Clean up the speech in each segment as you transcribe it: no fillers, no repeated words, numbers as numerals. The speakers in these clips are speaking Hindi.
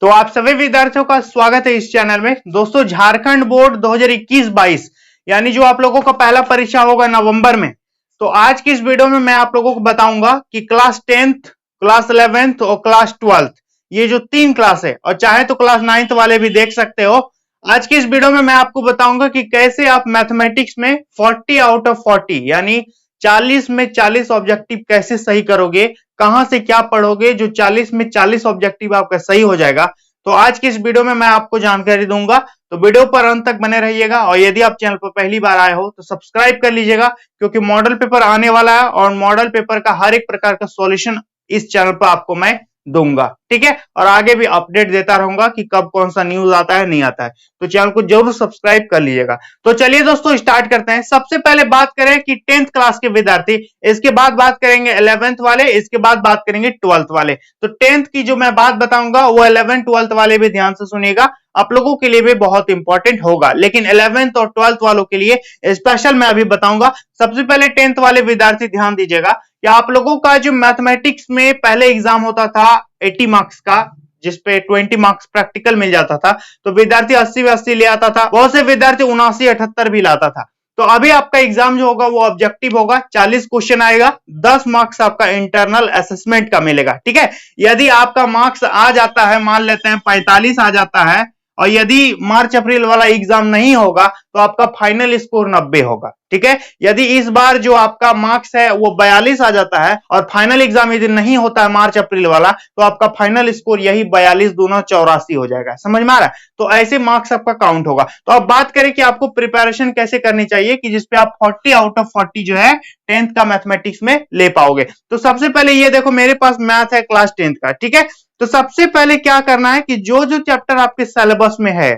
तो आप सभी विद्यार्थियों का स्वागत है इस चैनल में। दोस्तों, झारखंड बोर्ड 2021-22 यानी जो आप लोगों का पहला परीक्षा होगा नवंबर में, तो आज की इस वीडियो में मैं आप लोगों को बताऊंगा कि क्लास 10th, क्लास 11th और क्लास 12th, ये जो 3 क्लास है, और चाहे तो क्लास 9th वाले भी देख सकते हो। आज की इस वीडियो में मैं आपको बताऊंगा कि कैसे आप मैथमेटिक्स में 40 आउट ऑफ 40 यानी 40 में 40 ऑब्जेक्टिव कैसे सही करोगे, कहां से क्या पढ़ोगे जो 40 में 40 ऑब्जेक्टिव आपका सही हो जाएगा। तो आज की इस वीडियो में मैं आपको जानकारी दूंगा, तो वीडियो पर अंत तक बने रहिएगा। और यदि आप चैनल पर पहली बार आए हो तो सब्सक्राइब कर लीजिएगा, क्योंकि मॉडल पेपर आने वाला है और मॉडल पेपर का हर एक प्रकार का सॉल्यूशन इस चैनल पर आपको मैं दूंगा, ठीक है। और आगे भी अपडेट देता रहूंगा कि कब कौन सा न्यूज आता है नहीं आता है, तो चैनल को जरूर सब्सक्राइब कर लीजिएगा। तो चलिए दोस्तों स्टार्ट करते हैं। सबसे पहले बात करें कि 10th क्लास के विद्यार्थी, इसके बाद बात करेंगे 11th वाले, इसके बाद बात करेंगे 12th वाले। तो 10th की जो मैं बात बताऊंगा वो 11th 12th वाले भी ध्यान से सुनिएगा, आप लोगों के लिए भी बहुत इंपॉर्टेंट होगा, लेकिन 11th और 12th वालों के लिए स्पेशल मैं अभी बताऊंगा। सबसे पहले 10th वाले विद्यार्थी ध्यान दीजिएगा कि आप लोगों का जो मैथमेटिक्स में पहले एग्जाम होता था 80 मार्क्स का, जिसपे 20 मार्क्स प्रैक्टिकल मिल जाता था, तो विद्यार्थी 80 में 80 ले आता था, बहुत से विद्यार्थी 79 78 भी लाता था। तो अभी आपका एग्जाम जो होगा वो ऑब्जेक्टिव होगा, 40 क्वेश्चन आएगा, 10 मार्क्स आपका इंटरनल असेसमेंट का मिलेगा, ठीक है। यदि आपका मार्क्स आ जाता है, मान लेते हैं 45 आ जाता है, और यदि मार्च अप्रैल वाला एग्जाम नहीं होगा तो आपका फाइनल स्कोर 90 होगा, ठीक है। यदि इस बार जो आपका मार्क्स है वो 42 आ जाता है और फाइनल एग्जाम यदि नहीं होता है मार्च अप्रैल वाला, तो आपका फाइनल स्कोर यही 42 दूना 84 हो जाएगा, समझ में आ रहा है। तो ऐसे मार्क्स आपका काउंट होगा। तो अब बात करें कि आपको प्रिपरेशन कैसे करनी चाहिए कि जिसपे आप 40 आउट ऑफ 40 जो है 10th का मैथमेटिक्स में ले पाओगे। तो सबसे पहले ये देखो, मेरे पास मैथ है क्लास 10th का, ठीक है। तो सबसे पहले क्या करना है कि जो जो चैप्टर आपके सिलेबस में है,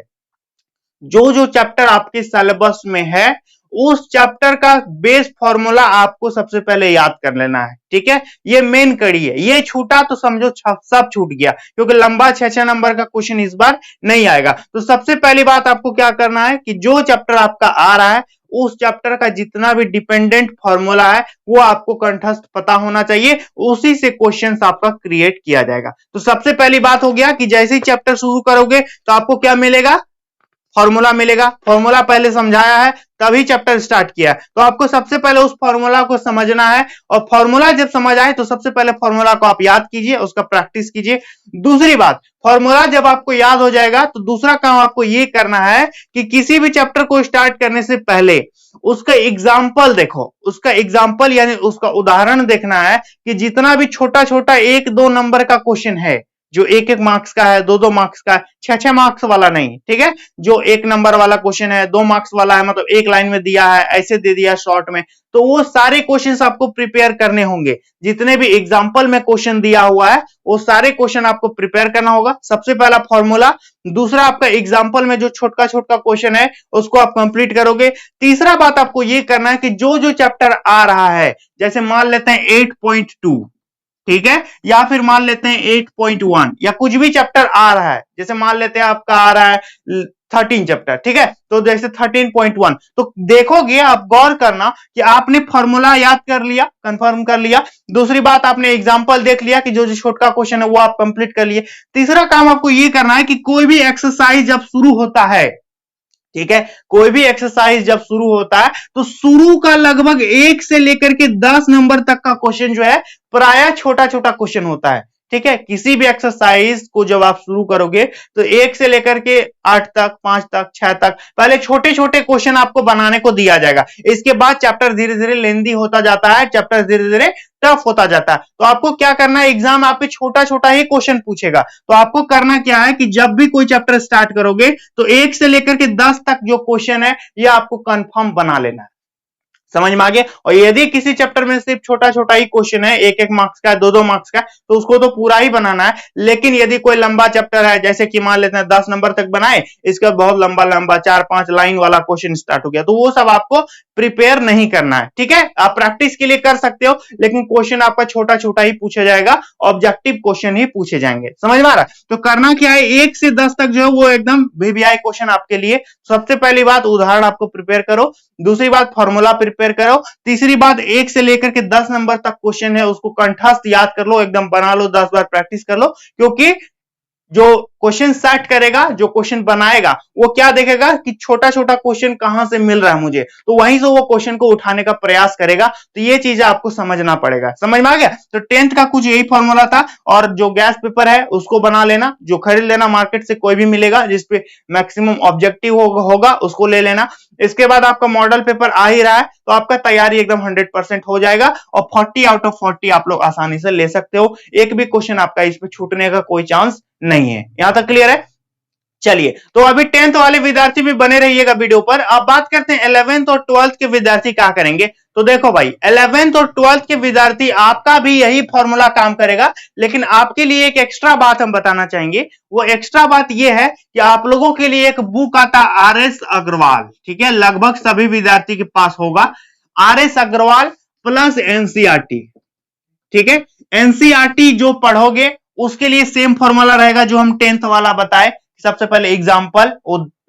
जो जो चैप्टर आपके सिलेबस में है, उस चैप्टर का बेस फॉर्मूला आपको सबसे पहले याद कर लेना है, ठीक है। ये मेन कड़ी है, ये छूटा तो समझो सब छूट गया, क्योंकि लंबा 6 नंबर का क्वेश्चन इस बार नहीं आएगा। तो सबसे पहली बात आपको क्या करना है कि जो चैप्टर आपका आ रहा है उस चैप्टर का जितना भी डिपेंडेंट फॉर्मूला है वो आपको कंठस्थ पता होना चाहिए, उसी से क्वेश्चंस आपका क्रिएट किया जाएगा। तो सबसे पहली बात हो गया कि जैसे ही चैप्टर शुरू करोगे तो आपको क्या मिलेगा, फॉर्मूला मिलेगा। फॉर्मूला पहले समझाया है तभी चैप्टर स्टार्ट किया है, तो आपको सबसे पहले उस फॉर्मूला को समझना है, और फॉर्मूला जब समझ आए तो सबसे पहले फॉर्मूला को आप याद कीजिए, उसका प्रैक्टिस कीजिए। दूसरी बात, फॉर्मूला जब आपको याद हो जाएगा तो दूसरा काम आपको ये करना है कि किसी भी चैप्टर को स्टार्ट करने से पहले उसका एग्जाम्पल देखो, उसका एग्जाम्पल यानी उसका उदाहरण देखना है कि जितना भी छोटा छोटा 1-2 नंबर का क्वेश्चन है, जो 1-1 मार्क्स का है, 2-2 मार्क्स का है, 6-6 मार्क्स वाला नहीं, ठीक है। जो 1 नंबर वाला क्वेश्चन है, 2 मार्क्स वाला है, मतलब 1 लाइन में दिया है, ऐसे दे दिया शॉर्ट में, तो वो सारे क्वेश्चंस आपको प्रिपेयर करने होंगे। जितने भी एग्जाम्पल में क्वेश्चन दिया हुआ है वो सारे क्वेश्चन आपको प्रिपेयर करना होगा। सबसे पहला फॉर्मूला, दूसरा आपका एग्जाम्पल में जो छोटा छोटा क्वेश्चन है उसको आप कंप्लीट करोगे। तीसरा बात आपको ये करना है कि जो जो चैप्टर आ रहा है, जैसे मान लेते हैं 8.2, ठीक है, या फिर मान लेते हैं 8.1, या कुछ भी चैप्टर आ रहा है, जैसे मान लेते हैं आपका आ रहा है 13 चैप्टर, ठीक है, तो जैसे 13.1, तो देखोगे आप, गौर करना कि आपने फॉर्मूला याद कर लिया, कंफर्म कर लिया। दूसरी बात, आपने एग्जांपल देख लिया कि जो जो छोटा क्वेश्चन है वो आप कंप्लीट कर लिए। तीसरा काम आपको ये करना है कि कोई भी एक्सरसाइज जब शुरू होता है, ठीक है, कोई भी एक्सरसाइज जब शुरू होता है तो शुरू का लगभग 1 से लेकर के 10 नंबर तक का क्वेश्चन जो है प्रायः छोटा छोटा क्वेश्चन होता है, ठीक है। किसी भी एक्सरसाइज को जब आप शुरू करोगे तो 1 से लेकर के 8 तक, 5 तक, 6 तक पहले छोटे छोटे क्वेश्चन आपको बनाने को दिया जाएगा। इसके बाद चैप्टर धीरे धीरे लेंदी होता जाता है, चैप्टर धीरे धीरे टफ होता जाता है। तो आपको क्या करना है, एग्जाम आप पे छोटा छोटा ही क्वेश्चन पूछेगा, तो आपको करना क्या है कि जब भी कोई चैप्टर स्टार्ट करोगे तो 1 से लेकर के 10 तक जो क्वेश्चन है ये आपको कंफर्म बना लेना है, समझ में आ गया। और यदि किसी चैप्टर में सिर्फ छोटा छोटा ही क्वेश्चन है, 1-1 मार्क्स का, 2-2 मार्क्स का, तो उसको तो पूरा ही बनाना है। लेकिन यदि कोई लंबा चैप्टर है, जैसे कि मान लेते हैं 10 नंबर तक बनाए, इसका बहुत लंबा लंबा 4-5 लाइन वाला क्वेश्चन स्टार्ट हो गया, तो वो सब आपको प्रिपेयर नहीं करना है, ठीक है। आप प्रैक्टिस के लिए कर सकते हो, लेकिन क्वेश्चन आपका छोटा छोटा ही पूछा जाएगा, ऑब्जेक्टिव क्वेश्चन ही पूछे जाएंगे, समझ में आ रहा है। तो करना क्या है, 1 से 10 तक जो है वो एकदम वीवीआई क्वेश्चन आपके लिए। सबसे पहली बात, उदाहरण आपको प्रिपेयर करो। दूसरी बात, फॉर्मूला प्रिपेयर करो। तीसरी बात, 1 से लेकर के 10 नंबर तक क्वेश्चन है उसको कंठस्थ याद कर लो, एकदम बना लो, 10 बार प्रैक्टिस कर लो, क्योंकि जो क्वेश्चन सेट करेगा, जो क्वेश्चन बनाएगा, वो क्या देखेगा कि छोटा छोटा क्वेश्चन कहां से मिल रहा है मुझे, तो वहीं से वो क्वेश्चन को उठाने का प्रयास करेगा। तो ये चीजें आपको समझना पड़ेगा। समझ में आ गया? तो 10th का कुछ यही फॉर्मूला था। और जो गैस पेपर है उसको बना लेना, जो खरीद लेना मार्केट से, कोई भी मिलेगा जिसपे मैक्सिमम ऑब्जेक्टिव होगा उसको ले लेना। इसके बाद आपका मॉडल पेपर आ ही रहा है, तो आपका तैयारी एकदम 100% हो जाएगा और 40 आउट ऑफ 40 आप लोग आसानी से ले सकते हो। एक भी क्वेश्चन आपका इस पे छूटने का कोई चांस नहीं है। यहां तक क्लियर है? चलिए, तो अभी 10th वाले विद्यार्थी भी बने रहिएगा वीडियो पर। अब बात करते हैं 11th और 12th के विद्यार्थी क्या करेंगे। तो देखो भाई, 11th और 12th के विद्यार्थी आपका भी यही फॉर्मूला काम करेगा, लेकिन आपके लिए एक एक्स्ट्रा बात हम बताना चाहेंगे। वो एक्स्ट्रा बात ये है कि आप लोगों के लिए एक बुक आता RS अग्रवाल, ठीक है, लगभग सभी विद्यार्थी के पास होगा। RS अग्रवाल प्लस एनसीईआरटी, ठीक है। एनसीईआरटी जो पढ़ोगे उसके लिए सेम फॉर्मूला रहेगा जो हम 10th वाला बताए। सबसे पहले एग्जाम्पल,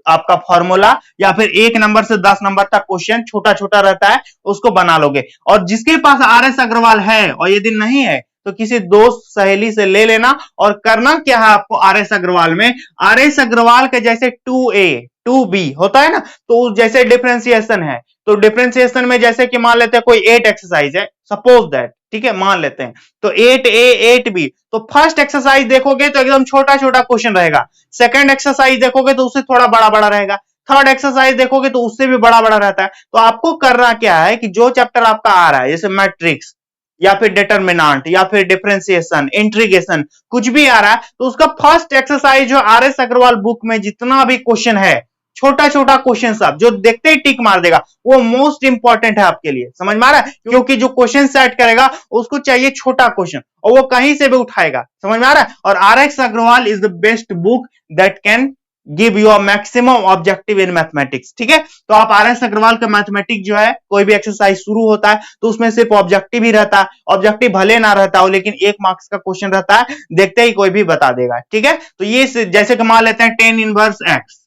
आपका फॉर्मूला या फिर 1 नंबर से 10 नंबर तक क्वेश्चन छोटा छोटा रहता है, उसको बना लोगे। और जिसके पास RS अग्रवाल है और यदि नहीं है तो किसी दोस्त सहेली से ले लेना। और करना क्या है आपको RS अग्रवाल में, RS अग्रवाल के जैसे 2A 2B होता है ना, तो जैसे डिफरेंशिएशन है, तो डिफरेंशिएशन में जैसे कि मान लेते हैं कोई 8 एक्सरसाइज है, सपोज दैट, ठीक है, मान लेते हैं, तो 8A 8B, तो फर्स्ट एक्सरसाइज देखोगे तो एकदम छोटा छोटा क्वेश्चन रहेगा। सेकंड एक्सरसाइज देखोगे तो उससे थोड़ा बड़ा बड़ा रहेगा। थर्ड एक्सरसाइज देखोगे तो उससे भी बड़ा बड़ा रहता है। तो आपको करना क्या है कि जो चैप्टर आपका आ रहा है, जैसे मैट्रिक्स या फिर डिटरमिनेंट या फिर डिफरेंशिएशन, इंटीग्रेशन, कुछ भी आ रहा है, तो उसका फर्स्ट एक्सरसाइज जो RS अग्रवाल बुक में जितना भी क्वेश्चन है, छोटा छोटा क्वेश्चन सब जो देखते ही टिक मार देगा, वो मोस्ट इंपॉर्टेंट है आपके लिए। समझ में आ रहा है? क्योंकि जो क्वेश्चन सेट करेगा उसको चाहिए छोटा क्वेश्चन और वो कहीं से भी उठाएगा। समझ में आ रहा है? और RS Agarwal is the best book that can give you maximum objective in mathematics, ठीक है। तो आप RS अग्रवाल का मैथमेटिक्स जो है, कोई भी एक्सरसाइज शुरू होता है तो उसमें सिर्फ ऑब्जेक्टिव ही रहता है। ऑब्जेक्टिव भले ना रहता हो लेकिन 1 मार्क्स का क्वेश्चन रहता है, देखते ही कोई भी बता देगा, ठीक है। तो ये जैसे कि मान लेते हैं 10 इनवर्स x,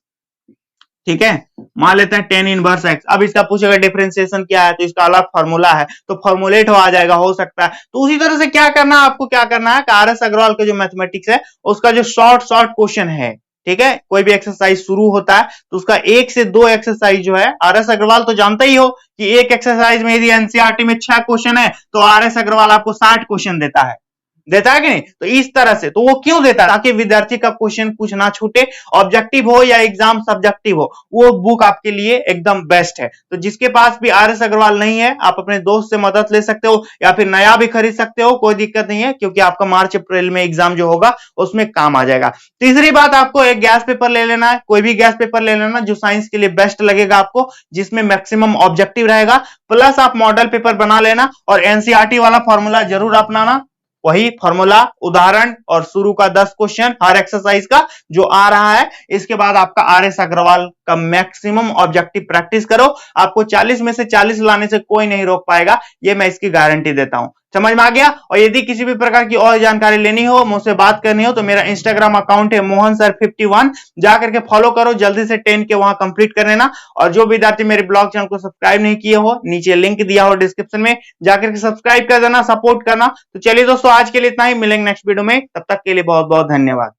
ठीक है, मान लेते हैं 10 इनवर्स x। अब इसका पूछेगा डिफरेंशिएशन क्या है, तो इसका अलग फॉर्मूला है, तो फॉर्मुलेट आ जाएगा, हो सकता है। तो उसी तरह से क्या करना है आपको, क्या करना है कि RS अग्रवाल का जो मैथमेटिक्स है उसका जो शॉर्ट क्वेश्चन है, ठीक है, कोई भी एक्सरसाइज शुरू होता है तो उसका 1 से 2 एक्सरसाइज जो है, RS अग्रवाल तो जानते ही हो कि एक एक्सरसाइज में यदि एनसीईआरटी में 6 क्वेश्चन है तो RS अग्रवाल आपको 60 क्वेश्चन देता है कि नहीं। तो इस तरह से, तो वो क्यों देता है, ताकि विद्यार्थी का क्वेश्चन कुछ ना छूटे, ऑब्जेक्टिव हो या एग्जाम सब्जेक्टिव हो, वो बुक आपके लिए एकदम बेस्ट है। तो जिसके पास भी RS अग्रवाल नहीं है, आप अपने दोस्त से मदद ले सकते हो या फिर नया भी खरीद सकते हो, कोई दिक्कत नहीं है, क्योंकि आपका मार्च अप्रैल में एग्जाम जो होगा उसमें काम आ जाएगा। तीसरी बात, आपको एक गैस पेपर ले लेना है, कोई भी गैस पेपर ले लेना जो साइंस के लिए बेस्ट लगेगा आपको, जिसमें मैक्सिमम ऑब्जेक्टिव रहेगा, प्लस आप मॉडल पेपर बना लेना और एनसीईआरटी वाला फॉर्मूला जरूर अपनाना। वही फॉर्मूला, उदाहरण और शुरू का 10 क्वेश्चन हर एक्सरसाइज का जो आ रहा है। इसके बाद आपका RS अग्रवाल का मैक्सिमम ऑब्जेक्टिव प्रैक्टिस करो, आपको 40 में से 40 लाने से कोई नहीं रोक पाएगा, ये मैं इसकी गारंटी देता हूं। समझ में आ गया? और यदि किसी भी प्रकार की और जानकारी लेनी हो, मुझसे बात करनी हो, तो मेरा इंस्टाग्राम अकाउंट है मोहन सर 51, जाकर के फॉलो करो, जल्दी से 10 के वहां कंप्लीट कर लेना। और जो विद्यार्थी मेरे ब्लॉग चैनल को सब्सक्राइब नहीं किए हो, नीचे लिंक दिया हो डिस्क्रिप्शन में, जाकर के सब्सक्राइब कर देना, सपोर्ट करना। तो चलिए दोस्तों, आज के लिए इतना ही, मिलेंगे नेक्स्ट वीडियो में, तब तक के लिए बहुत बहुत धन्यवाद।